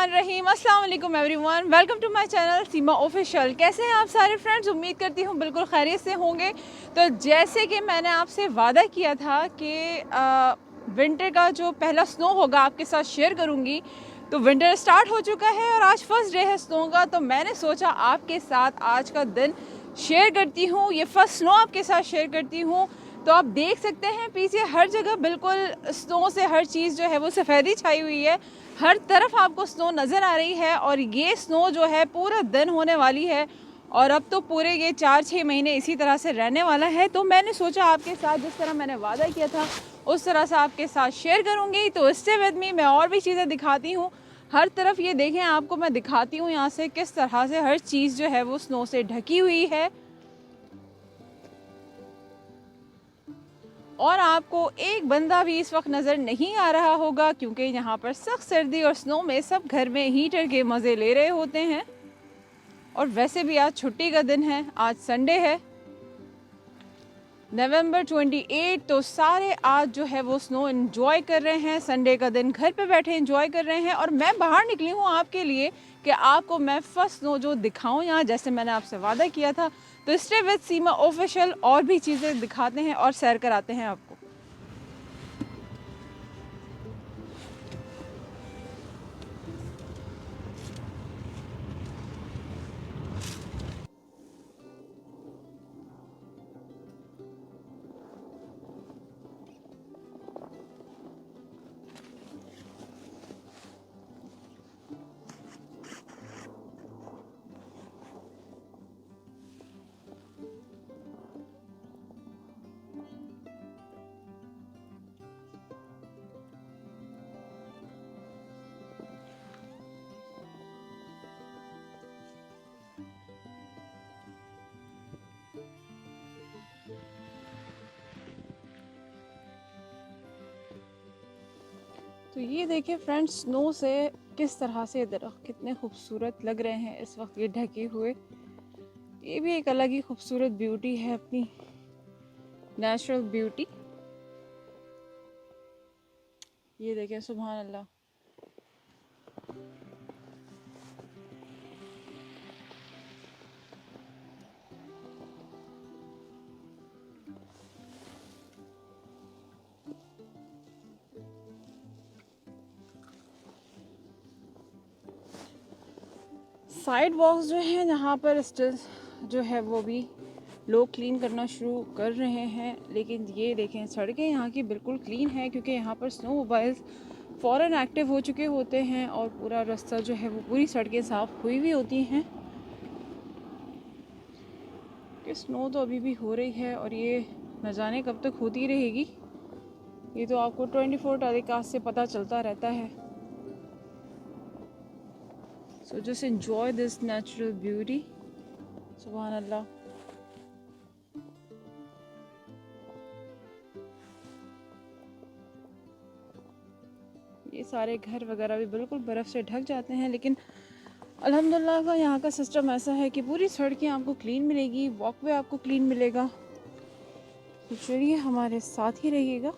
बिस्मिल्लाहिर्रहमानिर्रहीम। अस्सलाम वालेकुम everyone, welcome to my channel Seema official. कैसे हैं आप सारे फ्रेंड्स? उम्मीद करती हूँ बिल्कुल खैरियत से होंगे। तो जैसे कि मैंने आपसे वादा किया था कि विंटर का जो पहला स्नो होगा आपके साथ शेयर करूँगी, तो विंटर स्टार्ट हो चुका है और आज फर्स्ट डे है स्नो का। तो मैंने सोचा आपके साथ आज का दिन शेयर करती हूँ, ये फर्स्ट स्नो आपके साथ शेयर करती हूँ। तो आप देख सकते हैं पीछे हर जगह बिल्कुल स्नो से हर चीज़ जो है वो सफ़ेदी छाई हुई है, हर तरफ आपको स्नो नज़र आ रही है। और ये स्नो जो है पूरा दिन होने वाली है और अब तो पूरे ये 4-6 महीने इसी तरह से रहने वाला है। तो मैंने सोचा आपके साथ जिस तरह मैंने वादा किया था उस तरह से आपके साथ शेयर करूँगी। तो स्टे विद मी, मैं और भी चीज़ें दिखाती हूँ। हर तरफ ये देखें, आपको मैं दिखाती हूँ यहाँ से किस तरह से हर चीज़ जो है वो स्नो से ढकी हुई है। और आपको एक बंदा भी इस वक्त नज़र नहीं आ रहा होगा क्योंकि यहाँ पर सख्त सर्दी और स्नो में सब घर में हीटर के मज़े ले रहे होते हैं। और वैसे भी आज छुट्टी का दिन है, आज संडे है, नवंबर 28। तो सारे आज जो है वो स्नो एंजॉय कर रहे हैं, संडे का दिन घर पे बैठे एंजॉय कर रहे हैं। और मैं बाहर निकली हूँ आपके लिए कि आपको मैं फर्स्ट स्नो जो दिखाऊँ यहाँ, जैसे मैंने आपसे वादा किया था। तो स्टे विद सीमा ऑफिशियल, और भी चीज़ें दिखाते हैं और सैर कराते हैं आपको। तो ये देखिए फ्रेंड्स, स्नो से किस तरह से दरख्त कितने खूबसूरत लग रहे हैं इस वक्त ये ढके हुए। ये भी एक अलग ही खूबसूरत ब्यूटी है, अपनी नेचुरल ब्यूटी। ये देखिए, सुभान अल्लाह। साइड वॉक्स जो है यहाँ पर स्टिल जो है वो भी लोग क्लीन करना शुरू कर रहे हैं, लेकिन ये देखें सड़कें यहाँ की बिल्कुल क्लीन है क्योंकि यहाँ पर स्नो मोबाइल्स फ़ौरन एक्टिव हो चुके होते हैं और पूरा रास्ता जो है वो पूरी सड़कें साफ़ हुई हुई होती हैं। कि स्नो तो अभी भी हो रही है और ये न जाने कब तक होती रहेगी। ये तो आपको 24 टेलीकास्ट से पता चलता रहता है। So just enjoy this natural beauty. सुभान अल्लाह। ये सारे घर वगैरह भी बिल्कुल बर्फ़ से ढक जाते हैं, लेकिन अल्हम्दुलिल्लाह का यहाँ का सिस्टम ऐसा है कि पूरी सड़कें आपको क्लीन मिलेगी, वॉकवे आपको क्लीन मिलेगा। तो चलिए हमारे साथ ही रहिएगा।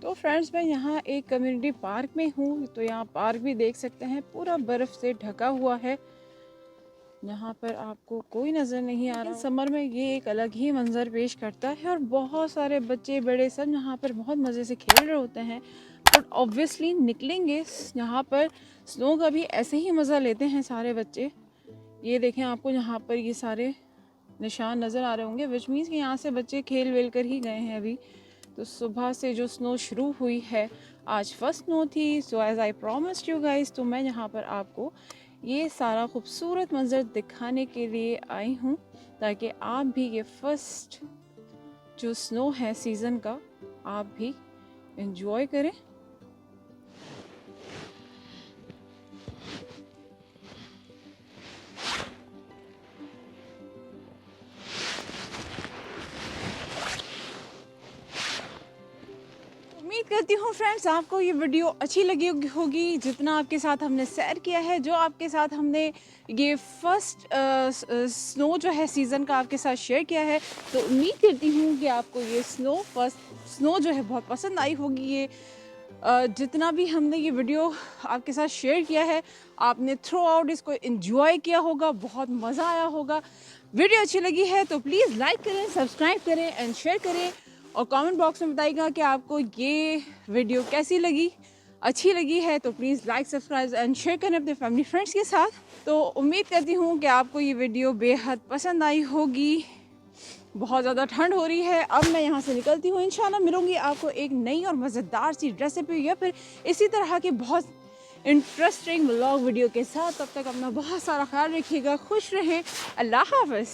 तो फ्रेंड्स, मैं यहाँ एक कम्युनिटी पार्क में हूँ। तो यहाँ पार्क भी देख सकते हैं पूरा बर्फ़ से ढका हुआ है। यहाँ पर आपको कोई नज़र नहीं आ रहा। समर में ये एक अलग ही मंजर पेश करता है और बहुत सारे बच्चे बड़े सब यहाँ पर बहुत मज़े से खेल रहे होते हैं। बट ऑब्वियसली निकलेंगे यहाँ पर स्नो का भी ऐसे ही मज़ा लेते हैं सारे बच्चे। ये देखें, आपको यहाँ पर ये सारे निशान नज़र आ रहे होंगे, विच मीन्स कि यहाँ से बच्चे खेल वेल कर ही गए हैं अभी। तो सुबह से जो स्नो शुरू हुई है, आज फर्स्ट स्नो थी। So as I promised you guys, तो मैं यहाँ पर आपको ये सारा खूबसूरत मंज़र दिखाने के लिए आई हूँ ताकि आप भी ये फर्स्ट जो स्नो है सीज़न का आप भी एंजॉय करें। उम्मीद करती हूँ फ्रेंड्स आपको ये वीडियो अच्छी लगी होगी, जितना आपके साथ हमने शेयर किया है, जो आपके साथ हमने ये फर्स्ट स्नो जो है सीज़न का आपके साथ शेयर किया है। तो उम्मीद करती हूँ कि आपको ये फर्स्ट स्नो जो है बहुत पसंद आई होगी। ये जितना भी हमने ये वीडियो आपके साथ शेयर किया है, आपने थ्रू आउट इसको एंजॉय किया होगा, बहुत मज़ा आया होगा। वीडियो अच्छी लगी है तो प्लीज़ लाइक करें, सब्सक्राइब करें एंड शेयर करें और कमेंट बॉक्स में बताइएगा कि आपको ये वीडियो कैसी लगी। अच्छी लगी है तो please like, subscribe and share करें अपने फैमिली फ्रेंड्स के साथ। तो उम्मीद करती हूँ कि आपको ये वीडियो बेहद पसंद आई होगी। बहुत ज़्यादा ठंड हो रही है, अब मैं यहाँ से निकलती हूँ। इंशाल्लाह मिलूँगी आपको एक नई और मज़ेदार सी रेसिपी या फिर इसी तरह के बहुत इंटरेस्टिंग व्लॉग वीडियो के साथ। तब तक अपना बहुत सारा ख्याल रखिएगा, खुश रहें, अल्लाह हाफ़िज़।